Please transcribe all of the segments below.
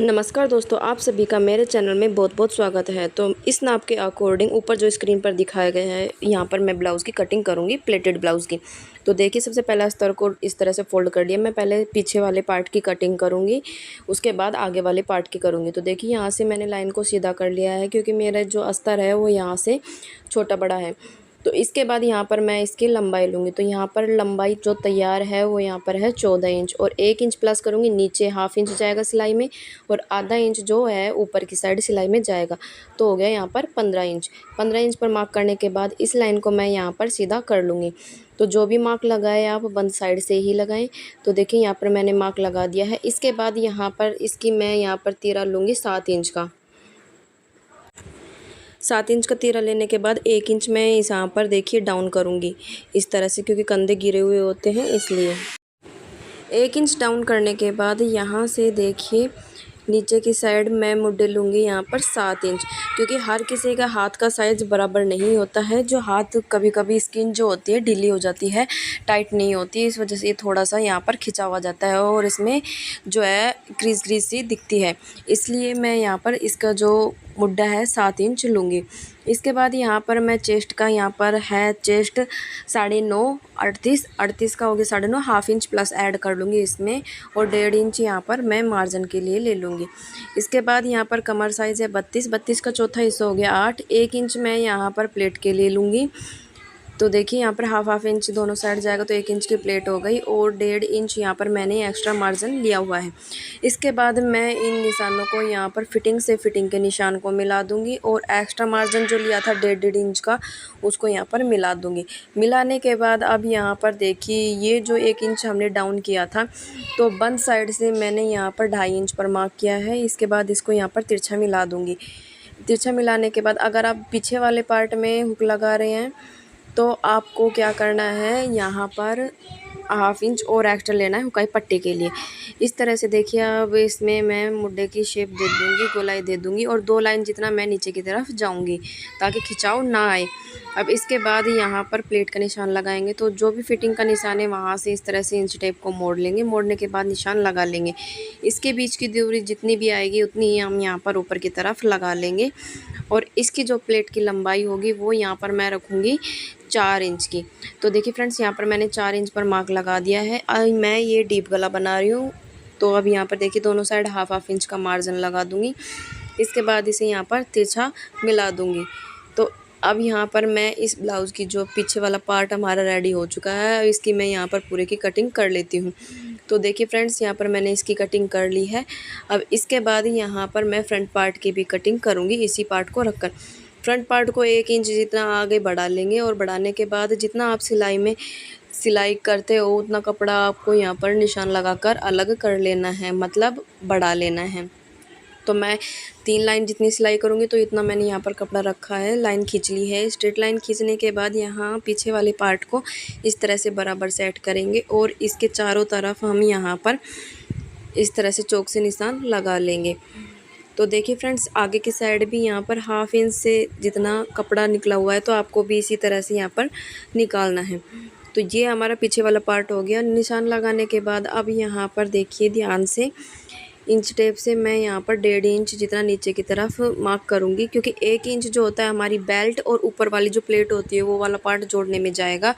नमस्कार दोस्तों, आप सभी का मेरे चैनल में बहुत बहुत स्वागत है। तो इस नाप के अकॉर्डिंग ऊपर जो स्क्रीन पर दिखाया गया है, यहाँ पर मैं ब्लाउज़ की कटिंग करूँगी, प्लेटेड ब्लाउज़ की। तो देखिए, सबसे पहला अस्तर को इस तरह से फोल्ड कर लिया। मैं पहले पीछे वाले पार्ट की कटिंग करूँगी, उसके बाद आगे वाले पार्ट की करूँगी। तो देखिए, यहाँ से मैंने लाइन को सीधा कर लिया है, क्योंकि मेरा जो अस्तर है वो यहाँ से छोटा बड़ा है। तो इसके बाद यहाँ पर मैं इसकी लंबाई लूँगी। तो यहाँ पर लंबाई जो तैयार है वो यहाँ पर है 14 इंच, और 1 इंच प्लस करूँगी। नीचे हाफ इंच जाएगा सिलाई में, और आधा इंच जो है ऊपर की साइड सिलाई में जाएगा। तो हो गया यहाँ पर 15 इंच। 15 इंच पर मार्क करने के बाद इस लाइन को मैं यहाँ पर सीधा कर लूँगी। तो जो भी मार्क लगाए आप बंद साइड से ही लगाएं। तो देखिए, यहाँ पर मैंने मार्क लगा दिया है। इसके बाद यहाँ पर इसकी मैं यहाँ पर तीरा लूँगी 7 इंच का। 7 इंच का तीरा लेने के बाद 1 इंच मैं इस यहाँ पर देखिए डाउन करूँगी इस तरह से, क्योंकि कंधे गिरे हुए होते हैं इसलिए। 1 इंच डाउन करने के बाद यहाँ से देखिए नीचे की साइड मैं मुड्डे लूँगी यहाँ पर 7 इंच, क्योंकि हर किसी का हाथ का साइज़ बराबर नहीं होता है। जो हाथ कभी कभी स्किन जो होती है ढीली हो जाती है, टाइट नहीं होती है, इस वजह से ये थोड़ा सा यहाँ पर खिंचा हुआ जाता है और इसमें जो है क्रीज क्रीज सी दिखती है। इसलिए मैं यहाँ पर इसका जो मुड्डा है 7 इंच लूँगी। इसके बाद यहाँ पर मैं चेस्ट का, यहाँ पर है चेस्ट 9.5 38 का हो गया 9.5, हाफ इंच प्लस ऐड कर लूँगी इसमें, और 1.5 इंच यहाँ पर मैं मार्जिन के लिए ले लूँगी। इसके बाद यहाँ पर कमर साइज़ है 32 का चौथा हिस्सा हो गया 8, 1 इंच मैं यहाँ पर प्लेट के लिए लूँगी। तो देखिए, यहाँ पर हाफ इंच दोनों साइड जाएगा, तो 1 इंच की प्लेट हो गई, और 1.5 इंच यहाँ पर मैंने एक्स्ट्रा मार्जिन लिया हुआ है। इसके बाद मैं इन निशानों को यहाँ पर फिटिंग के निशान को मिला दूंगी, और एक्स्ट्रा मार्जिन जो लिया था 1.5 इंच का उसको यहाँ पर मिला दूंगी। मिलाने के बाद अब यहाँ पर देखिए, ये जो 1 इंच हमने डाउन किया था, तो बंद साइड से मैंने यहाँ पर 2.5 इंच पर मार्क किया है। इसके बाद इसको यहाँ पर तिरछा मिला दूँगी। तिरछा मिलाने के बाद अगर आप पीछे वाले पार्ट में हुक लगा रहे हैं तो आपको क्या करना है, यहाँ पर हाफ इंच और एक्स्ट्रा लेना है हुकाई पट्टी के लिए। इस तरह से देखिए, अब इसमें मैं मुड्डे की शेप दे दूँगी, गोलाई दे दूँगी, और 2 लाइन जितना मैं नीचे की तरफ जाऊँगी ताकि खिंचाव ना आए। अब इसके बाद यहाँ पर प्लेट का निशान लगाएंगे। तो जो भी फिटिंग का निशान है वहाँ से इस तरह से इंच टेप को मोड़ लेंगे, मोड़ने के बाद निशान लगा लेंगे। इसके बीच की दूरी जितनी भी आएगी उतनी ही हम यहाँ पर ऊपर की तरफ लगा लेंगे, और इसकी जो प्लेट की लंबाई होगी वो यहाँ पर मैं रखूँगी 4 इंच की। तो देखिए फ्रेंड्स, यहाँ पर मैंने 4 इंच पर मार्क लगा दिया है। अब मैं ये डीप गला बना रही हूँ, तो अब यहाँ पर देखिए दोनों साइड हाफ इंच का मार्जिन लगा दूँगी। इसके बाद इसे यहाँ पर तिरछा मिला दूँगी। तो अब यहाँ पर मैं इस ब्लाउज़ की जो पीछे वाला पार्ट हमारा रेडी हो चुका है, इसकी मैं यहाँ पर पूरे की कटिंग कर लेती हूँ। तो देखिए फ्रेंड्स, यहाँ पर मैंने इसकी कटिंग कर ली है। अब इसके बाद यहाँ पर मैं फ्रंट पार्ट की भी कटिंग करूँगी, इसी पार्ट को रखकर। फ्रंट पार्ट को 1 इंच जितना आगे बढ़ा लेंगे, और बढ़ाने के बाद जितना आप सिलाई करते हो उतना कपड़ा आपको यहाँ पर निशान लगाकर अलग कर लेना है, मतलब बढ़ा लेना है। तो मैं 3 लाइन जितनी सिलाई करूँगी तो इतना मैंने यहाँ पर कपड़ा रखा है, लाइन खींच ली है। स्ट्रेट लाइन खींचने के बाद यहाँ पीछे वाले पार्ट को इस तरह से बराबर सेट करेंगे, और इसके चारों तरफ हम यहाँ पर इस तरह से चौक से निशान लगा लेंगे। तो देखिए फ्रेंड्स, आगे की साइड भी यहाँ पर हाफ इंच से जितना कपड़ा निकला हुआ है, तो आपको भी इसी तरह से यहाँ पर निकालना है। तो ये हमारा पीछे वाला पार्ट हो गया। निशान लगाने के बाद अब यहाँ पर देखिए ध्यान से इंच टेप से मैं यहाँ पर 1.5 इंच जितना नीचे की तरफ मार्क करूँगी, क्योंकि 1 इंच जो होता है हमारी बेल्ट और ऊपर वाली जो प्लेट होती है वो वाला पार्ट जोड़ने में जाएगा,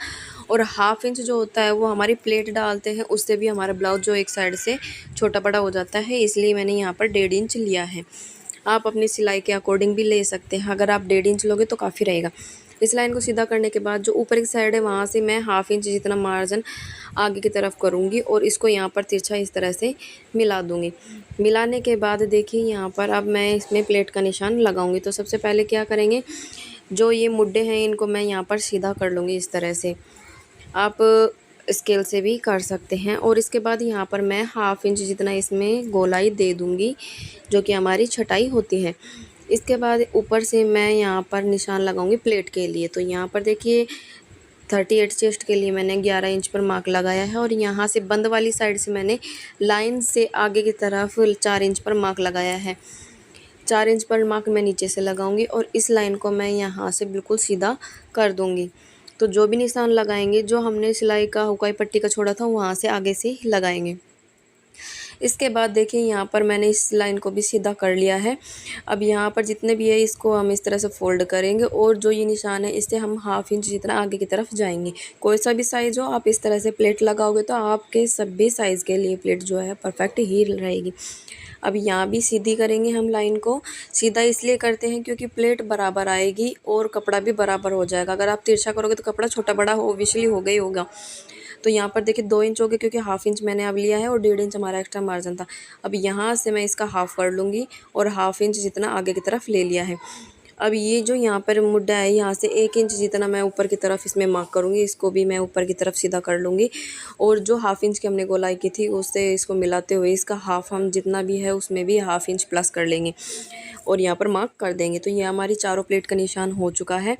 और हाफ इंच जो होता है वो हमारी प्लेट डालते हैं, उससे भी हमारा ब्लाउज जो एक साइड से छोटा बड़ा हो जाता है। इसलिए मैंने यहाँ पर 1.5 इंच लिया है। आप अपनी सिलाई के अकॉर्डिंग भी ले सकते हैं। अगर आप 1.5 इंच लोगे तो काफ़ी रहेगा। इस लाइन को सीधा करने के बाद जो ऊपर की साइड है वहाँ से मैं हाफ इंच जितना मार्जिन आगे की तरफ करूँगी, और इसको यहाँ पर तिरछा इस तरह से मिला दूँगी। मिलाने के बाद देखिए यहाँ पर अब मैं इसमें प्लेट का निशान लगाऊँगी। तो सबसे पहले क्या करेंगे, जो ये मुड्डे हैं इनको मैं यहाँ पर सीधा कर लूँगी इस तरह से। आप स्केल से भी कर सकते हैं, और इसके बाद यहाँ पर मैं हाफ इंच जितना इसमें गोलाई दे दूँगी, जो कि हमारी छटाई होती है। इसके बाद ऊपर से मैं यहाँ पर निशान लगाऊंगी प्लेट के लिए। तो यहाँ पर देखिए 38 चेस्ट के लिए मैंने 11 इंच पर मार्क लगाया है, और यहाँ से बंद वाली साइड से मैंने लाइन से आगे की तरफ 4 इंच पर मार्क लगाया है। 4 इंच पर मार्क मैं नीचे से लगाऊंगी, और इस लाइन को मैं यहाँ से बिल्कुल सीधा कर दूँगी। तो जो भी निशान लगाएंगे, जो हमने सिलाई का हुकाई पट्टी का छोड़ा था वहाँ से आगे से लगाएंगे। इसके बाद देखिए यहाँ पर मैंने इस लाइन को भी सीधा कर लिया है। अब यहाँ पर जितने भी है इसको हम इस तरह से फ़ोल्ड करेंगे और जो ये निशान है इससे हम हाफ इंच जितना आगे की तरफ जाएंगे। कोई सा भी साइज़ हो आप इस तरह से प्लेट लगाओगे तो आपके सभी साइज़ के लिए प्लेट जो है परफेक्ट ही रहेगी। अब यहाँ भी सीधी करेंगे हम लाइन को। सीधा इसलिए करते हैं क्योंकि प्लेट बराबर आएगी और कपड़ा भी बराबर हो जाएगा। अगर आप तिरछा करोगे तो कपड़ा छोटा बड़ा ऑब्वियसली होगा ही होगा। तो यहाँ पर देखिए 2 इंच हो गए क्योंकि हाफ इंच मैंने अब लिया है और 1.5 इंच हमारा एक्स्ट्रा मार्जिन था। अब यहाँ से मैं इसका हाफ कर लूँगी और हाफ इंच जितना आगे की तरफ ले लिया है। अब ये जो यहाँ पर मुड्ढा है यहाँ से 1 इंच जितना मैं ऊपर की तरफ इसमें मार्क करूँगी। इसको भी मैं ऊपर की तरफ सीधा कर लूँगी और जो हाफ इंच की हमने गोलाई की थी उससे इसको मिलाते हुए इसका हाफ हम जितना भी है उसमें भी हाफ इंच प्लस कर लेंगे और यहाँ पर मार्क कर देंगे। तो ये हमारी चारों प्लेट का निशान हो चुका है।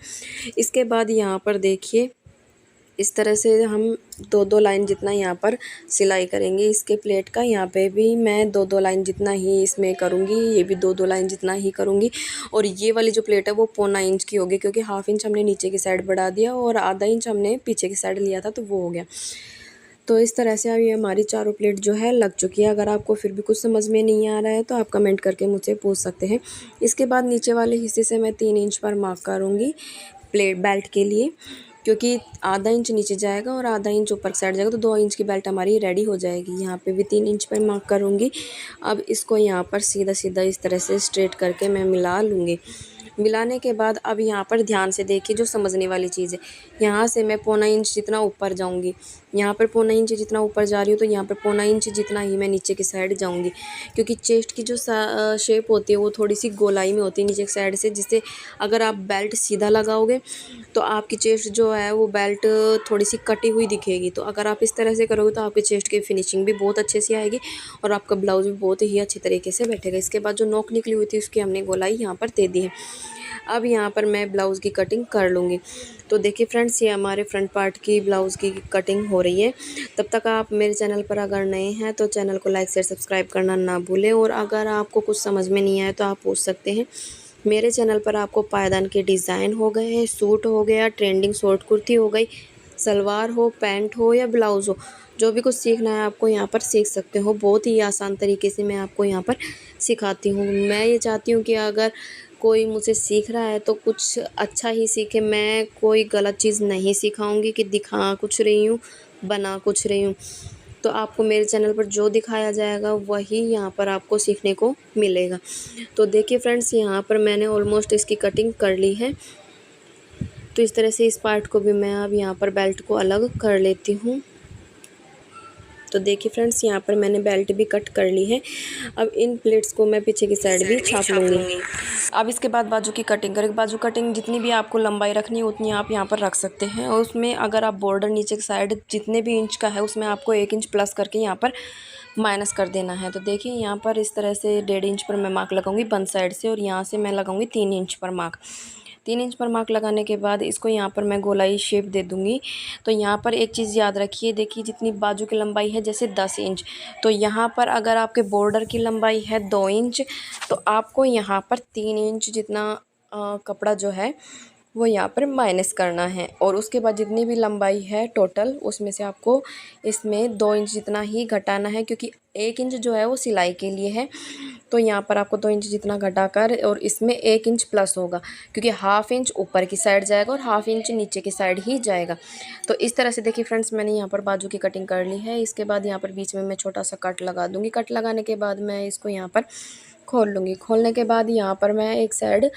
इसके बाद यहाँ पर देखिए इस तरह से हम 2-2 लाइन जितना यहाँ पर सिलाई करेंगे इसके प्लेट का। यहाँ पे भी मैं 2-2 लाइन जितना ही इसमें करूँगी, ये भी 2-2 लाइन जितना ही करूँगी। और ये वाली जो प्लेट है वो 1.25 इंच की होगी क्योंकि हाफ इंच हमने नीचे की साइड बढ़ा दिया और आधा इंच हमने पीछे की साइड लिया था तो वो हो गया। तो इस तरह से अब ये हमारी चारों प्लेट जो है लग चुकी है। अगर आपको फिर भी कुछ समझ में नहीं आ रहा है तो आप कमेंट करके मुझसे पूछ सकते हैं। इसके बाद नीचे वाले हिस्से से मैं 3 इंच पर मार्क करूँगी प्लेट बेल्ट के लिए, क्योंकि आधा इंच नीचे जाएगा और आधा इंच ऊपर साइड जाएगा तो 2 इंच की बेल्ट हमारी रेडी हो जाएगी। यहाँ पे भी 3 इंच पर मार्क करूँगी। अब इसको यहाँ पर सीधा सीधा इस तरह से स्ट्रेट करके मैं मिला लूँगी। मिलाने के बाद अब यहाँ पर ध्यान से देखिए जो समझने वाली चीज़ है, यहाँ से मैं 1.25 इंच जितना ऊपर जाऊँगी। यहाँ पर 1.25 इंच जितना ऊपर जा रही हूँ तो यहाँ पर 1.25 इंच जितना ही मैं नीचे की साइड जाऊँगी, क्योंकि चेस्ट की जो शेप होती है वो थोड़ी सी गोलाई में होती है नीचे की साइड से, जिससे अगर आप बेल्ट सीधा लगाओगे तो आपकी चेस्ट जो है वो बेल्ट थोड़ी सी कटी हुई दिखेगी। तो अगर आप इस तरह से करोगे तो आपके चेस्ट की फिनिशिंग भी बहुत अच्छे से आएगी और आपका ब्लाउज भी बहुत ही अच्छी तरीके से बैठेगा। इसके बाद जो नोक निकली हुई थी उसकी हमने गोलाई यहाँ पर दे दी है। अब यहाँ पर मैं ब्लाउज़ की कटिंग कर लूँगी। तो देखिए फ्रेंड्स, ये हमारे फ्रंट पार्ट की ब्लाउज़ की कटिंग हो रही है। तब तक आप मेरे चैनल पर अगर नए हैं तो चैनल को लाइक शेयर सब्सक्राइब करना ना भूलें। और अगर आपको कुछ समझ में नहीं आया तो आप पूछ सकते हैं। मेरे चैनल पर आपको पायदान के डिज़ाइन हो गए, सूट हो गया, ट्रेंडिंग शॉर्ट कुर्ती हो गई, सलवार हो, पैंट हो या ब्लाउज़ हो, जो भी कुछ सीखना है आपको यहाँ पर सीख सकते हो। बहुत ही आसान तरीके से मैं आपको यहाँ पर सिखाती हूँ। मैं ये चाहती हूँ कि अगर कोई मुझसे सीख रहा है तो कुछ अच्छा ही सीखे। मैं कोई गलत चीज़ नहीं सिखाऊंगी कि दिखा कुछ रही हूँ बना कुछ रही हूँ। तो आपको मेरे चैनल पर जो दिखाया जाएगा वही यहाँ पर आपको सीखने को मिलेगा। तो देखिए फ्रेंड्स, यहाँ पर मैंने ऑलमोस्ट इसकी कटिंग कर ली है। तो इस तरह से इस पार्ट को भी मैं अब यहाँ पर बेल्ट को अलग कर लेती हूँ। तो देखिए फ्रेंड्स, यहाँ पर मैंने बेल्ट भी कट कर ली है। अब इन प्लेट्स को मैं पीछे की साइड भी छाप लूँगी। अब इसके बाद बाजू की कटिंग करें। बाजू कटिंग जितनी भी आपको लंबाई रखनी है उतनी आप यहाँ पर रख सकते हैं। और उसमें अगर आप बॉर्डर नीचे की साइड जितने भी इंच का है उसमें आपको 1 इंच प्लस करके यहाँ पर माइनस कर देना है। तो देखिए यहाँ पर इस तरह से 1.5 इंच पर मैं मार्क लगाऊंगी बंद साइड से और यहाँ से मैं लगाऊंगी 3 इंच पर मार्क। 3 इंच पर मार्क लगाने के बाद इसको यहाँ पर मैं गोलाई शेप दे दूँगी। तो यहाँ पर एक चीज़ याद रखिए, देखिए जितनी बाजू की लंबाई है जैसे 10 इंच, तो यहाँ पर अगर आपके बॉर्डर की लंबाई है 2 इंच तो आपको यहाँ पर 3 इंच जितना कपड़ा जो है वो यहाँ पर माइनस करना है। और उसके बाद जितनी भी लंबाई है टोटल उसमें से आपको इसमें 2 इंच जितना ही घटाना है, क्योंकि 1 इंच जो है वो सिलाई के लिए है। तो यहाँ पर आपको 2 इंच जितना घटाकर और इसमें 1 इंच प्लस होगा, क्योंकि हाफ इंच ऊपर की साइड जाएगा और हाफ इंच नीचे की साइड ही जाएगा। तो इस तरह से देखिए फ्रेंड्स, मैंने यहाँ पर बाजू की कटिंग कर ली है। इसके बाद यहाँ पर बीच में मैं छोटा सा कट लगा दूँगी। कट लगाने के बाद मैं इसको यहाँ पर खोल लूँगी। खोलने के बाद यहाँ पर मैं एक साइड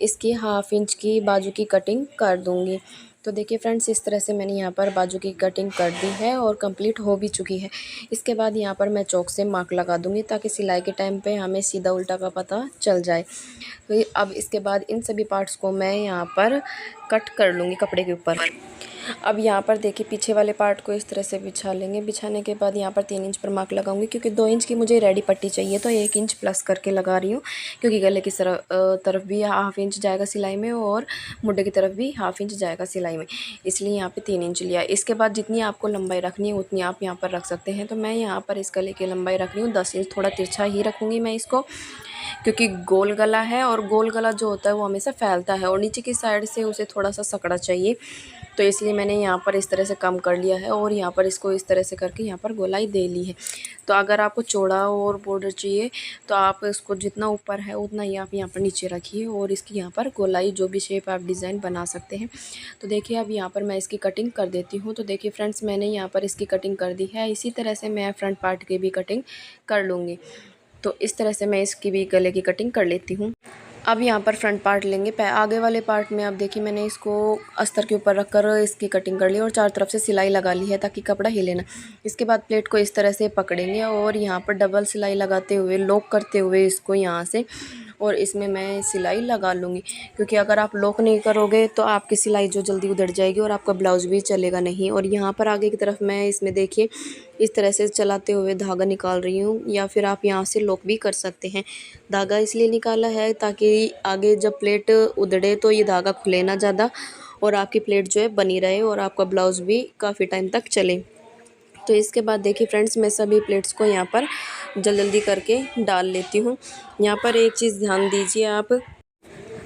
इसकी हाफ इंच की बाजू की कटिंग कर दूँगी। तो देखिए फ्रेंड्स, इस तरह से मैंने यहाँ पर बाजू की कटिंग कर दी है और कंप्लीट हो भी चुकी है। इसके बाद यहाँ पर मैं चौक से मार्क लगा दूँगी ताकि सिलाई के टाइम पे हमें सीधा उल्टा का पता चल जाए। तो अब इसके बाद इन सभी पार्ट्स को मैं यहाँ पर कट कर लूँगी कपड़े के ऊपर। अब यहाँ पर देखिए पीछे वाले पार्ट को इस तरह से बिछा लेंगे। बिछाने के बाद यहाँ पर 3 इंच पर मार्क लगाऊंगी, क्योंकि 2 इंच की मुझे रेडी पट्टी चाहिए तो 1 इंच प्लस करके लगा रही हूँ, क्योंकि गले की तरफ भी हाफ इंच जाएगा सिलाई में और मुड्ढे की तरफ भी हाफ इंच जाएगा सिलाई में, इसलिए यहाँ पे 3 इंच लिया। इसके बाद जितनी आपको लंबाई रखनी है उतनी आप यहाँ पर रख सकते हैं। तो मैं यहाँ पर इस गले की लंबाई रख रही हूँ 10 इंच। थोड़ा तिरछा ही रखूँगी मैं इसको, क्योंकि गोल गला है और गोल गला जो होता है वो हमेशा फैलता है और नीचे की साइड से उसे थोड़ा सा सकड़ा चाहिए। तो इसलिए मैंने यहाँ पर इस तरह से कम कर लिया है और यहाँ पर इसको इस तरह से करके यहाँ पर गोलाई दे ली है। तो अगर आपको चौड़ा और बॉर्डर चाहिए तो आप इसको जितना ऊपर है उतना ही आप यहाँ पर नीचे रखिए और इसकी यहाँ पर गोलाई जो भी शेप आप डिज़ाइन बना सकते हैं। तो देखिए अब यहाँ पर मैं इसकी कटिंग कर देती हूँ। तो देखिए फ्रेंड्स, मैंने यहाँ पर इसकी कटिंग कर दी है। इसी तरह से मैं फ्रंट पार्ट की भी कटिंग कर लूँगी। तो इस तरह से मैं इसकी भी गले की कटिंग कर लेती हूँ। अब यहाँ पर फ्रंट पार्ट लेंगे। आगे वाले पार्ट में अब देखिए मैंने इसको अस्तर के ऊपर रखकर इसकी कटिंग कर ली और चारों तरफ से सिलाई लगा ली है ताकि कपड़ा हिले ना। इसके बाद प्लेट को इस तरह से पकड़ेंगे और यहाँ पर डबल सिलाई लगाते हुए लॉक करते हुए इसको यहाँ से और इसमें मैं सिलाई लगा लूँगी, क्योंकि अगर आप लॉक नहीं करोगे तो आपकी सिलाई जो जल्दी उधड़ जाएगी और आपका ब्लाउज़ भी चलेगा नहीं। और यहाँ पर आगे की तरफ मैं इसमें देखिए इस तरह से चलाते हुए धागा निकाल रही हूँ, या फिर आप यहाँ से लॉक भी कर सकते हैं। धागा इसलिए निकाला है ताकि आगे जब प्लेट उधड़े तो ये धागा खुले ना ज़्यादा और आपकी प्लेट जो है बनी रहे और आपका ब्लाउज़ भी काफ़ी टाइम तक चले। तो इसके बाद देखिए फ्रेंड्स, मैं सभी प्लेट्स को यहाँ पर जल्दी करके डाल लेती हूँ। यहाँ पर एक चीज़ ध्यान दीजिए आप,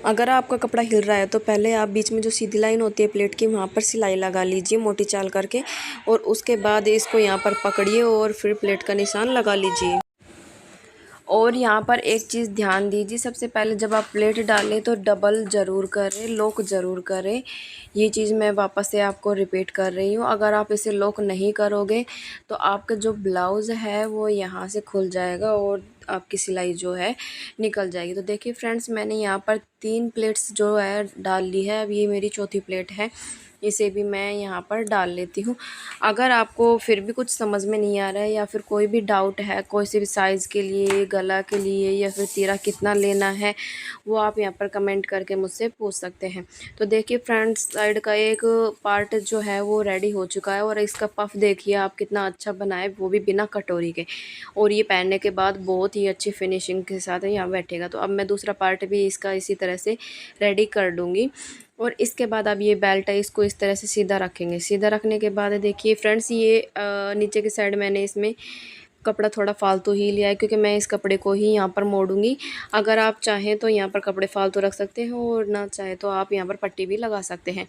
अगर आपका कपड़ा हिल रहा है तो पहले आप बीच में जो सीधी लाइन होती है प्लेट की वहाँ पर सिलाई लगा लीजिए मोटी चाल करके, और उसके बाद इसको यहाँ पर पकड़िए और फिर प्लेट का निशान लगा लीजिए। और यहाँ पर एक चीज़ ध्यान दीजिए, सबसे पहले जब आप प्लेट डालें तो डबल ज़रूर करें, लॉक ज़रूर करें। ये चीज़ मैं वापस से आपको रिपीट कर रही हूँ। अगर आप इसे लॉक नहीं करोगे तो आपका जो ब्लाउज़ है वो यहाँ से खुल जाएगा और आपकी सिलाई जो है निकल जाएगी। तो देखिए फ्रेंड्स, मैंने यहाँ पर 3 प्लेट्स जो है डाल ली है। अब ये मेरी चौथी प्लेट है, इसे भी मैं यहाँ पर डाल लेती हूँ। अगर आपको फिर भी कुछ समझ में नहीं आ रहा है या फिर कोई भी डाउट है कोई से भी साइज़ के लिए, गला के लिए या फिर तीरा कितना लेना है, वो आप यहाँ पर कमेंट करके मुझसे पूछ सकते हैं। तो देखिए फ्रंट साइड का एक पार्ट जो है वो रेडी हो चुका है और इसका पफ देखिए आप कितना अच्छा बनाए, वो भी बिना कटोरी के। और ये पहनने के बाद बहुत ही अच्छी फिनिशिंग के साथ यहाँ बैठेगा। तो अब मैं दूसरा पार्ट भी इसका इसी तरह से रेडी कर दूँगी। और इसके बाद अब ये बेल्ट है, इसको इस तरह से सीधा रखेंगे। सीधा रखने के बाद देखिए फ्रेंड्स, ये नीचे की साइड मैंने इसमें कपड़ा थोड़ा फालतू ही लिया है, क्योंकि मैं इस कपड़े को ही यहाँ पर मोड़ूंगी। अगर आप चाहें तो यहाँ पर कपड़े फालतू रख सकते हैं और ना चाहे तो आप यहाँ पर पट्टी भी लगा सकते हैं।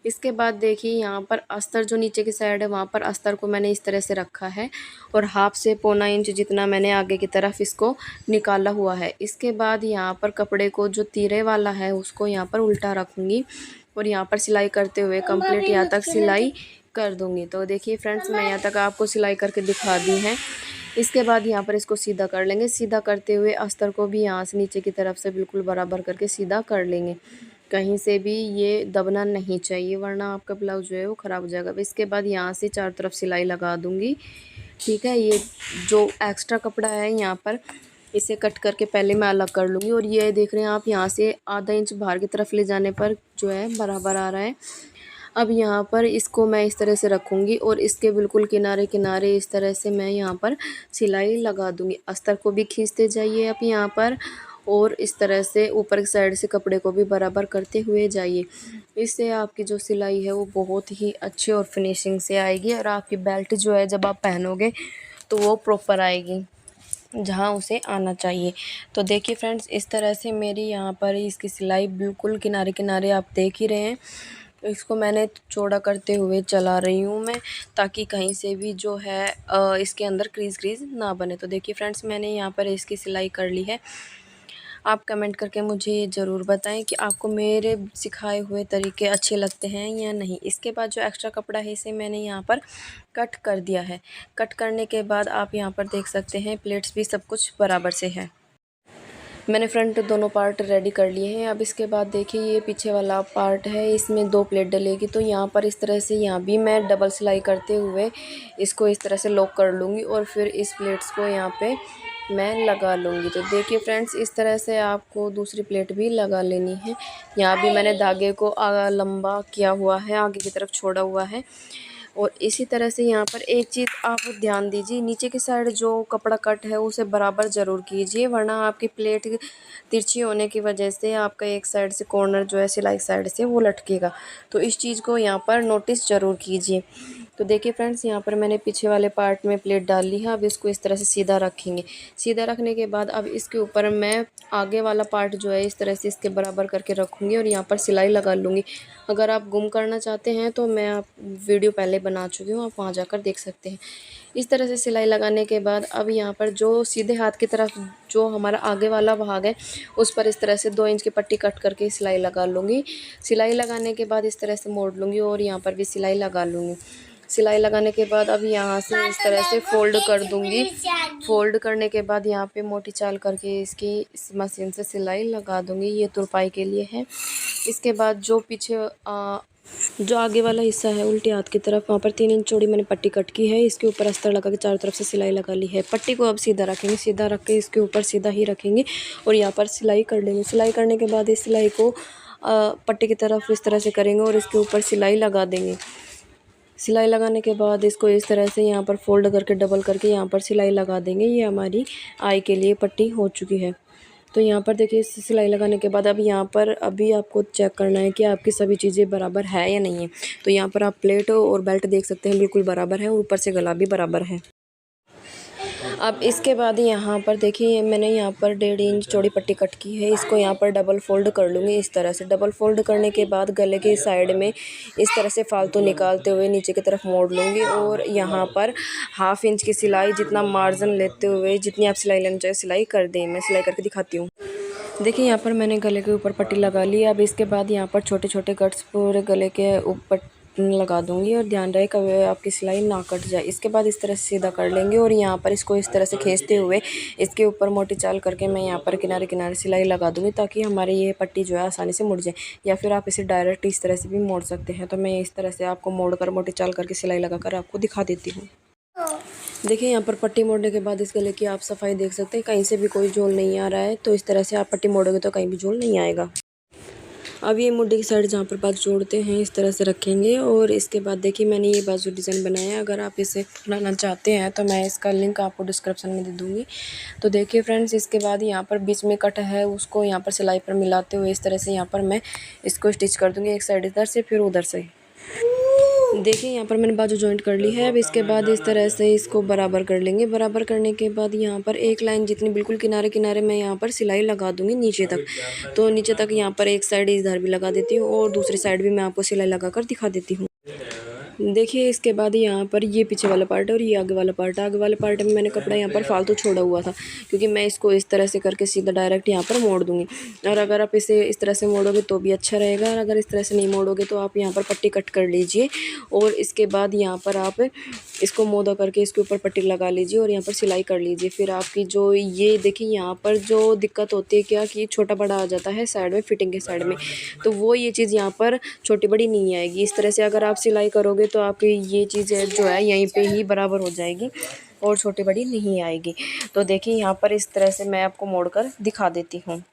इसके बाद देखिए यहाँ पर अस्तर जो नीचे की साइड है वहाँ पर अस्तर को मैंने इस तरह से रखा है और हाफ से पौना इंच जितना मैंने आगे की तरफ इसको निकाला हुआ है। इसके बाद यहाँ पर कपड़े को जो तीरे वाला है उसको यहाँ पर उल्टा रखूँगी और यहाँ पर सिलाई करते हुए कंप्लीट यहाँ तक सिलाई कर दूँगी। तो देखिए फ्रेंड्स, मैं यहाँ तक आपको सिलाई करके दिखा दी है। इसके बाद यहाँ पर इसको सीधा कर लेंगे। सीधा करते हुए अस्तर को भी यहाँ से नीचे की तरफ से बिल्कुल बराबर करके सीधा कर लेंगे। कहीं से भी ये दबना नहीं चाहिए, वरना आपका ब्लाउज जो है वो ख़राब हो जाएगा। इसके बाद यहाँ से चारों तरफ सिलाई लगा दूँगी। ठीक है, ये जो एक्स्ट्रा कपड़ा है यहाँ पर इसे कट करके पहले मैं अलग कर लूँगी। और ये देख रहे हैं आप, यहाँ से आधा इंच बाहर की तरफ ले जाने पर जो है बराबर आ रहा है। अब यहाँ पर इसको मैं इस तरह से रखूँगी और इसके बिल्कुल किनारे किनारे इस तरह से मैं यहाँ पर सिलाई लगा दूँगी। अस्तर को भी खींचते जाइए आप यहाँ पर और इस तरह से ऊपर की साइड से कपड़े को भी बराबर करते हुए जाइए। इससे आपकी जो सिलाई है वो बहुत ही अच्छी और फिनिशिंग से आएगी और आपकी बेल्ट जो है जब आप पहनोगे तो वो प्रॉपर आएगी जहाँ उसे आना चाहिए। तो देखिए फ्रेंड्स, इस तरह से मेरी यहाँ पर इसकी सिलाई बिल्कुल किनारे किनारे आप देख ही रहे हैं। इसको मैंने चौड़ा करते हुए चला रही हूँ मैं, ताकि कहीं से भी जो है इसके अंदर क्रीज ना बने। तो देखिए फ्रेंड्स, मैंने यहाँ पर इसकी सिलाई कर ली है। आप कमेंट करके मुझे ये ज़रूर बताएं कि आपको मेरे सिखाए हुए तरीके अच्छे लगते हैं या नहीं। इसके बाद जो एक्स्ट्रा कपड़ा है इसे मैंने यहाँ पर कट कर दिया है। कट करने के बाद आप यहाँ पर देख सकते हैं प्लेट्स भी सब कुछ बराबर से है। मैंने फ्रंट दोनों पार्ट रेडी कर लिए हैं। अब इसके बाद देखिए ये पीछे वाला पार्ट है, इसमें 2 प्लेट डलेगी। तो यहाँ पर इस तरह से यहाँ भी मैं डबल सिलाई करते हुए इसको इस तरह से लॉक कर लूँगी और फिर इस प्लेट्स को यहाँ पे मैं लगा लूँगी। तो देखिए फ्रेंड्स, इस तरह से आपको दूसरी प्लेट भी लगा लेनी है। यहाँ भी मैंने धागे को लंबा किया हुआ है, आगे की तरफ छोड़ा हुआ है। और इसी तरह से यहाँ पर एक चीज़ आप ध्यान दीजिए, नीचे की साइड जो कपड़ा कट है उसे बराबर ज़रूर कीजिए, वरना आपकी प्लेट तिरछी होने की वजह से आपका एक साइड से कॉर्नर जो है सिलाई साइड से वो लटकेगा। तो इस चीज़ को यहाँ पर नोटिस ज़रूर कीजिए। तो देखिए फ्रेंड्स, यहाँ पर मैंने पीछे वाले पार्ट में प्लेट डाल ली है। अब इसको इस तरह से सीधा रखेंगे। सीधा रखने के बाद अब इसके ऊपर मैं आगे वाला पार्ट जो है इस तरह से इसके बराबर करके रखूँगी और यहाँ पर सिलाई लगा लूँगी। अगर आप गुम करना चाहते हैं तो मैं आप वीडियो पहले बना चुकी हूँ, आप वहाँ जाकर देख सकते हैं। इस तरह से सिलाई लगाने के बाद अब यहाँ पर जो सीधे हाथ की तरफ जो हमारा आगे वाला भाग है उस पर इस तरह से 2 इंच की पट्टी कट करके सिलाई लगा लूँगी। सिलाई लगाने के बाद इस तरह से मोड़ लूँगी और यहाँ पर भी सिलाई लगा लूँगी। सिलाई लगाने के बाद अब यहाँ से इस तरह से फ़ोल्ड कर दूँगी। फ़ोल्ड करने के बाद यहाँ पे मोटी चाल करके इसकी इस मशीन से सिलाई लगा दूँगी। ये तुरपाई के लिए है। इसके बाद जो पीछे जो आगे वाला हिस्सा है उल्टे हाथ की तरफ, वहाँ पर 3 इंच चौड़ी मैंने पट्टी कट की है। इसके ऊपर अस्तर लगा के चारों तरफ से सिलाई लगा ली है। पट्टी को अब सीधा रखेंगे, सीधा रख के इसके ऊपर सीधा ही रखेंगे और यहाँ पर सिलाई कर लेंगे। सिलाई करने के बाद इस सिलाई को पट्टी की तरफ इस तरह से करेंगे और इसके ऊपर सिलाई लगा देंगे। सिलाई लगाने के बाद इसको इस तरह से यहाँ पर फोल्ड करके डबल करके यहाँ पर सिलाई लगा देंगे। ये हमारी आई के लिए पट्टी हो चुकी है। तो यहाँ पर देखिए सिलाई लगाने के बाद अब यहाँ पर अभी आपको चेक करना है कि आपकी सभी चीज़ें बराबर है या नहीं है। तो यहाँ पर आप प्लेट और बेल्ट देख सकते हैं बिल्कुल बराबर है और ऊपर से गला भी बराबर है। अब इसके बाद यहाँ पर देखिए मैंने यहाँ पर 1.5 इंच चौड़ी पट्टी कट की है। इसको यहाँ पर डबल फोल्ड कर लूँगी इस तरह से। डबल फोल्ड करने के बाद गले के साइड में इस तरह से फालतू निकालते हुए नीचे की तरफ मोड़ लूँगी और यहाँ पर 1/2 इंच की सिलाई जितना मार्जिन लेते हुए जितनी आप सिलाई लेना चाहिए सिलाई कर दें। मैं सिलाई करके दिखाती हूँ। देखिए यहाँ पर मैंने गले के ऊपर पट्टी लगा ली। अब इसके बाद यहाँ पर छोटे छोटे कट्स पूरे गले के ऊपर लगा दूंगी और ध्यान रहे कभी आपकी सिलाई ना कट जाए। इसके बाद इस तरह से सीधा कर लेंगे और यहाँ पर इसको इस तरह से खींचते हुए इसके ऊपर मोटी चाल करके मैं यहाँ पर किनारे किनारे सिलाई लगा दूंगी ताकि हमारी ये पट्टी जो है आसानी से मुड़ जाए। या फिर आप इसे डायरेक्ट इस तरह से भी मोड़ सकते हैं। तो मैं इस तरह से आपको मोड़ कर मोटी चाल करके सिलाई लगा कर आपको दिखा देती हूँ। देखिए यहाँ पर पट्टी मोड़ने के बाद इस गले की आप सफाई देख सकते हैं, कहीं से भी कोई झोल नहीं आ रहा है। तो इस तरह से आप पट्टी मोड़ोगे तो कहीं भी झोल नहीं आएगा। अब ये मुड्ढे की साइड जहाँ पर बाजू जोड़ते हैं इस तरह से रखेंगे और इसके बाद देखिए मैंने ये बाजू डिज़ाइन बनाया है। अगर आप इसे बनाना चाहते हैं तो मैं इसका लिंक आपको डिस्क्रिप्शन में दे दूँगी। तो देखिए फ्रेंड्स, इसके बाद यहाँ पर बीच में कट है उसको यहाँ पर सिलाई पर मिलाते हुए इस तरह से यहाँ पर मैं इसको स्टिच कर दूँगी। एक साइड इधर से फिर उधर से। देखिए यहाँ पर मैंने बाजू जॉइंट कर ली है। अब इसके बाद इस तरह से इसको बराबर कर लेंगे। बराबर करने के बाद यहाँ पर एक लाइन जितनी बिल्कुल किनारे किनारे मैं यहाँ पर सिलाई लगा दूँगी नीचे तक। तो नीचे तक यहाँ पर एक साइड इधर भी लगा देती हूँ और दूसरी साइड भी मैं आपको सिलाई लगा कर दिखा देती हूँ। देखिए इसके बाद यहाँ पर ये पीछे वाला पार्ट है और ये आगे वाला पार्ट है। आगे वाले पार्ट में मैंने कपड़ा यहाँ पर फालतू छोड़ा हुआ था क्योंकि मैं इसको इस तरह से करके सीधा डायरेक्ट यहाँ पर मोड़ दूँगी। और अगर आप इसे इस तरह से मोड़ोगे तो भी अच्छा रहेगा और अगर इस तरह से नहीं मोड़ोगे तो आप यहाँ पर पट्टी कट कर लीजिए और इसके बाद यहाँ पर आप इसको मोदा करके इसके ऊपर पट्टी लगा लीजिए और यहाँ पर सिलाई कर लीजिए। फिर आपकी जो ये देखिए यहाँ पर जो दिक्कत होती है क्या कि छोटा बड़ा आ जाता है साइड में फिटिंग के साइड में, तो वो ये चीज़ यहाँ पर छोटी बड़ी नहीं आएगी। इस तरह से अगर आप सिलाई करोगे तो आपकी ये चीज़ जो है यहीं पे ही बराबर हो जाएगी और छोटी बड़ी नहीं आएगी। तो देखिए यहाँ पर इस तरह से मैं आपको मोड़ कर दिखा देती हूँ।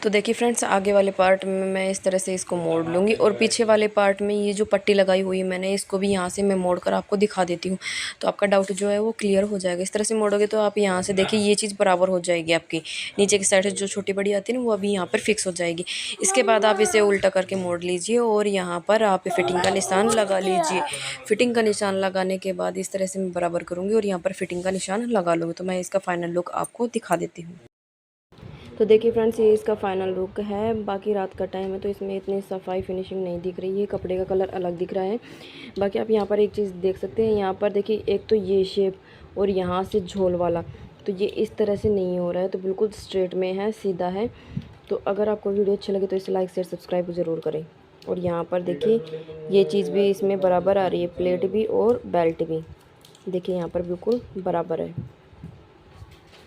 तो देखिए फ्रेंड्स, आगे वाले पार्ट में मैं इस तरह से इसको मोड़ लूँगी और पीछे वाले पार्ट में ये जो पट्टी लगाई हुई है मैंने इसको भी यहाँ से मैं मोड़ कर आपको दिखा देती हूँ। तो आपका डाउट जो है वो क्लियर हो जाएगा। इस तरह से मोड़ोगे तो आप यहाँ से देखिए ये चीज़ बराबर हो जाएगी। आपकी नीचे की साइड से जो छोटी बड़ी आती है ना वो अभी यहाँ पर फिक्स हो जाएगी। इसके बाद आप इसे उल्टा करके मोड़ लीजिए और यहाँ पर आप फिटिंग का निशान लगा लीजिए। फिटिंग का निशान लगाने के बाद इस तरह से मैं बराबर करूँगी और यहाँ पर फिटिंग का निशान लगा लूँगी। तो मैं इसका फाइनल लुक आपको दिखा देती हूँ। तो देखिए फ्रेंड्स, ये इसका फाइनल लुक है। बाकी रात का टाइम है तो इसमें इतनी सफाई फिनिशिंग नहीं दिख रही है, कपड़े का कलर अलग दिख रहा है। बाकी आप यहाँ पर एक चीज़ देख सकते हैं, यहाँ पर देखिए एक तो ये शेप और यहाँ से झोल वाला, तो ये इस तरह से नहीं हो रहा है, तो बिल्कुल स्ट्रेट में है, सीधा है। तो अगर आपको वीडियो अच्छी लगे तो इसे लाइक शेयर सब्सक्राइब ज़रूर करें। और यहाँ पर देखिए ये चीज़ भी इसमें बराबर आ रही है, प्लेट भी और बेल्ट भी देखिए यहाँ पर बिल्कुल बराबर है।